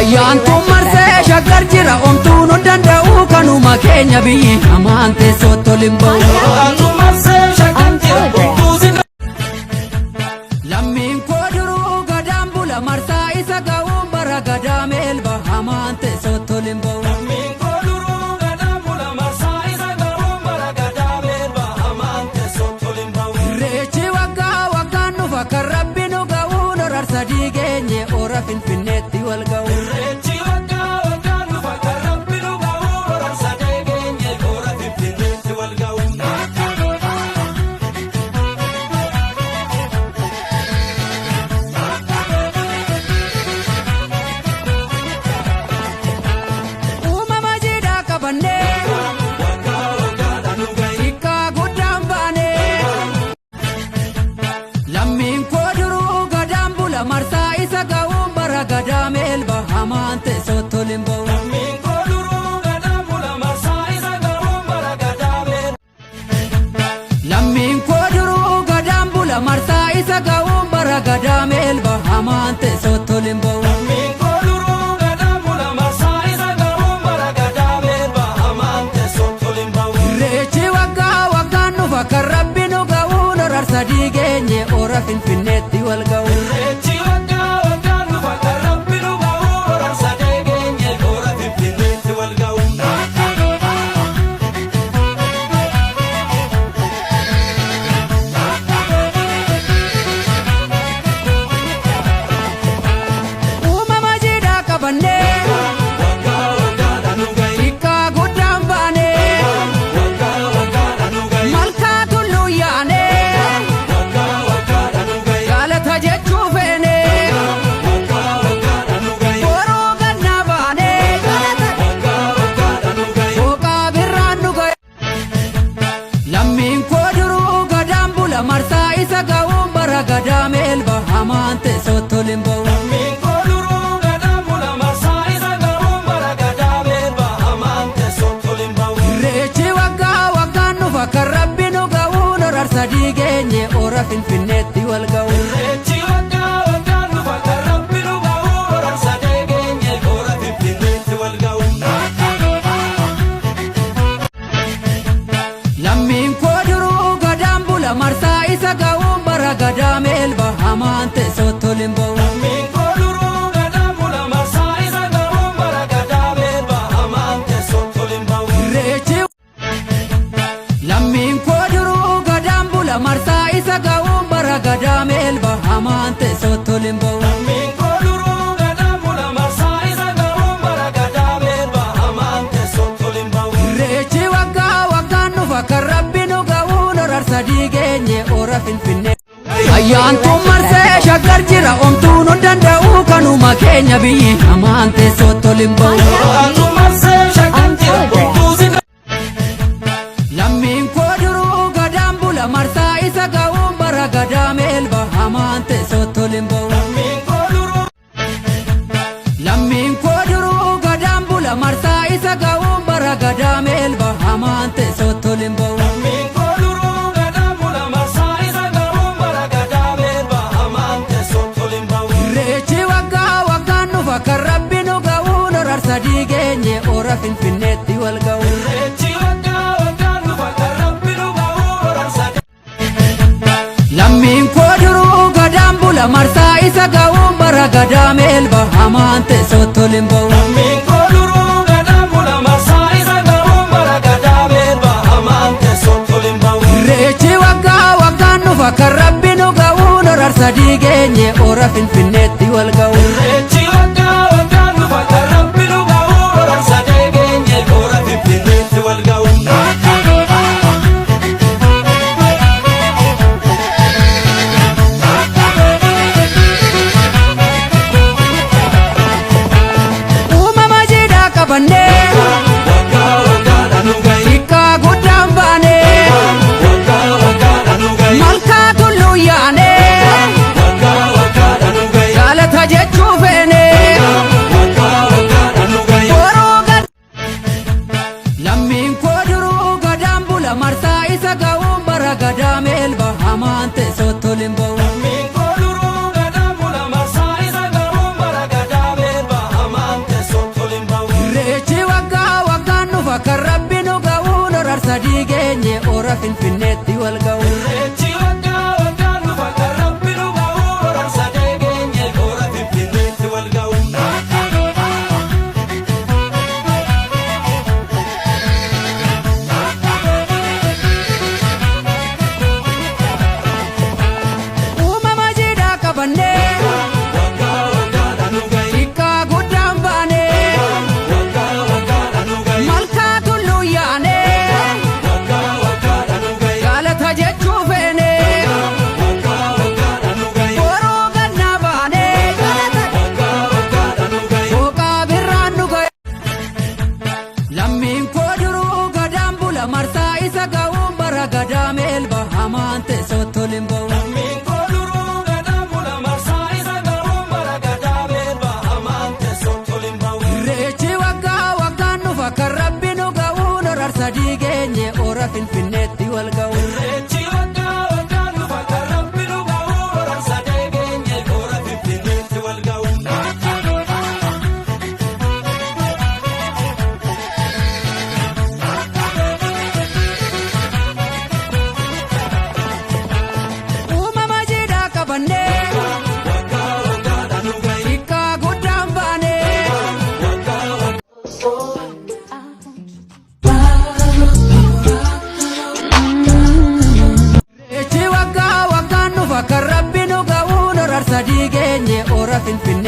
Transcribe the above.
ayyaantu marsee shaggar jira omtuun danda'u kanuma keenya biyyi amaante sottolimboo ayyaantu marsee shaggar jira omtuun lammiin koo duruu gadaan bula marsaa isa ga'uun bara gadaa meelba amaante sottolimboo lammiin koo duruu gadaan bula marsaa isa ga'uun bara gadaa meelba amaante sottolimboo irreechi waggaa waggaan nufa kan rabbi nu ga'uun orar sadii geenye ora finfinneetti wal ga'u irreechi waggaa waggaan nufa kan rabbi nu ga'uun orar sadii geenye ora finfinneetti wal ga'u lammiin koo duruu gadaan bula marsaa isa ga'uun bara gadaa meelba amaante sottolimboo lammiin koo duruu gadaan bula marsaa isa ga'uun bara gadaa meelba lammiin koo duruu gadaan bula marsaa isa ga'uun bara gadaa meelba amaante sottolimboo lammiin koo duruu gadaan bula marsaa isa ga'uun bara gadaa meelba amaante sottolimboo irreechi waggaa waggaan nufa kan rabbi nu ga'uun orar sadii geenye ora finfinneetti wal ga'u irreechi waggaa waggaan nufa kan rabbi nu ga'uun orar sadii geenye ora finfinneetti wal ga'u uumama jiidhaa qabannee waggaa waggaadhaan nu ga'i hiikkaa guddaan baanee waggaa waggaadhaan nu ga'i malkaa tulluu yaanee waggaa waggaadhaan nu ga'i jaalata jechuu feenee waggaa waggaadhaan nu ga'i boroo gannaa baanee waggaa waggaadhaan nu ga'i booqaa birraan nu ga'i lammiin koo duruu gadaan bula marsaa isa ga'uun bara gadaa meelba amaante sottolimboo lammiin koo duruu gadaan bula marsaa isa ga'uun bara gadaa meelba amaante sottolimboo irreechi waggaa waggaan nufa kan rabbi nu ga'uun orar sadii geenye ora finfinneetti wal ga'u irreechi waggaa waggaan nufa kan rabbi nu ga'uun orar sadii geenye ora finfinneetti wal ga'u lammiin koo duruu gadaan bula marsaa isa ga'uun bara gadaa meelba amaante sottolimboo lammiin koo duruu gadaan bula marsaa isa ga'uun bara gadaa meelba amaante sottolimboo irreechi lammiin koo duruu gadaan bula marsaa isa ga'uun bara gadaa meelba amaante sottolimboo lammiin koo duruu gadaan bula marsaa isa ga'uun bara gadaa meelba amaante sottolimboo irreechi waggaa waggaan nufa kan rabbi nu ga'uun orar sadii geenye ora finfinnee ayyaantu marsee shaggar jira omtuun danda'u kanuma keenya biyyi amaante sottolimboo ayyaantu marsee shaggar jira omtuun lammiin koo duruu gadaan bula marsaa isa ga'uun bara gadaa meelba amaante sottolimboo lammiin koo duruu lammiin koo duruu gadaan bula marsaa isa ga'uun bara gadaa meelba amaante sottolimboo lammiin koo duruu gadaan bula marsaa isa ga'uun bara gadaa meelba amaante sottolimboo irreechi waggaa waggaan nufa kan rabbi nu ga'uun orar sadii geenye ora finfinneetti wal ga'u irreechi waggaa waggaan nufa kan rabbi nu ga'uun orar sadii lammiin koo duruu gadaan bula marsaa isa ga'uun bara gadaa meelba amaante sottolimboo lammiin koo duruu gadaan bula marsaa isa ga'uun bara gadaa meelba amaante sottolimboo irreechi waggaa waggaan nufa kan rabbi nu ga'uun orar sadii geenye ora finfinneetti wal ga'u irreechi waggaa waggaan nufa kan rabbi nu ga'uun orar sadii geenye ora finfinneetti wal ga'u uumama jiidhaa qabannee waggaa waggaadhaan nu ga'i hiikkaa guddaan baanee waggaa waggaadhaan nu ga'i malkaa tulluu yaanee waggaa waggaadhaan nu ga'i jaalata jechuu feenee waggaa waggaadhaan nu ga'i boroo lammiin koo duruu gadaan bula marsaa isa ga'uun bara gadaa meelba amaante sottolimboo lammiin koo duruu gadaan bula marsaa isa ga'uun bara gadaa meelba amaante ora finfinneetti wal ga'u. Irreechi waggaa waggaan dhufa kan Rabbi nu ga'u Hora sadee geenye hora finfinneetti wal ga'u. Uumama jiidhaa qabannee Waggaa waggaadhaan nu ga'i. hiikaa guddaan baanee Waggaa waggaadhaan nu ga'i. malkaa tulluu yaanee Waggaa waggaadhaan nu ga'i. galata jechuu feenee Waggaa waggaadhaan nu ga'i. boroo gannaa baanee Waggaa waggaadhaan nu ga'i. booqaa birraan nu ga'e. Lammiin koo duruu gadaan bula marsaa isa ga'uun bara gadaa meelba hamaan teessootti ol hin ba'u. Lammiin koo duruu gadaan bula marsaa isa ga'uun bara gadaa meelba hamaan teessootti ol hin ba'u. Irreechi waggaa waggaan dhufa kan Rabbi nu ga'uun hora sadii geenye hora finfinneetti wal ga'u. Irreechi waggaa waggaan dhufa kan Rabbi nu ga'u hora sadee geenye hora finfinneetti wal ga'u. Uumama jiidhaa qabannee Waggaa waggaadhaan nu ga'i. hiikaa guddaan baanee Waggaa waggaa. irreechi waggaa waggaan dhufa kan Rabbi nu ga'uun hora sadii geenye hora finfinnee.